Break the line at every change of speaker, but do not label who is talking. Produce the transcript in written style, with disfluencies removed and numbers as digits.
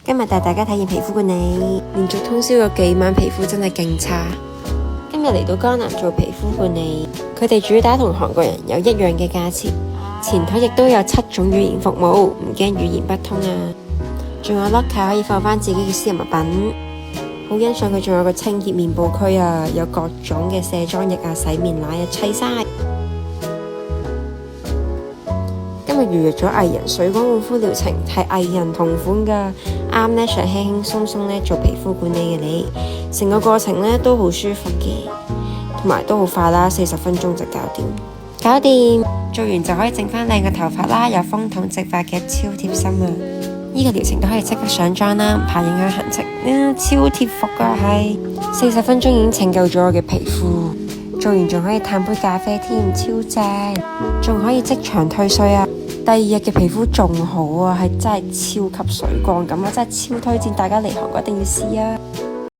今日帶大家體驗皮膚管理，連續通宵咗幾晚，皮膚真係勁差。今日嚟到江南做皮膚管理，佢哋主打同韓國人有一樣嘅價錢，前台亦都有7種語言服務，唔驚語言不通啊！仲有 locker 可以放翻自己嘅私人物品，好欣賞佢仲有個清潔面部區啊，有各種嘅卸妝液啊、洗面奶啊，齊晒。今日預約咗藝人水光護膚療程，係藝人同款噶，啱呢想輕輕鬆鬆呢做皮膚管理嘅你，成個過程呢都好舒服嘅，同埋都好快啦，40分鐘就搞掂。做完就可以整翻靚嘅頭髮啦，有風筒直髮嘅超貼心啊！呢個療程都可以即刻上妝啦，唔怕影響行程，超貼服噶係，40分鐘已經拯救咗我嘅皮膚，做完仲可以嘆杯咖啡添，超正，仲可以即場退稅啊！第二日嘅皮膚仲好啊，係真係超級水光咁啊，真係超推薦大家嚟韓國一定要試啊！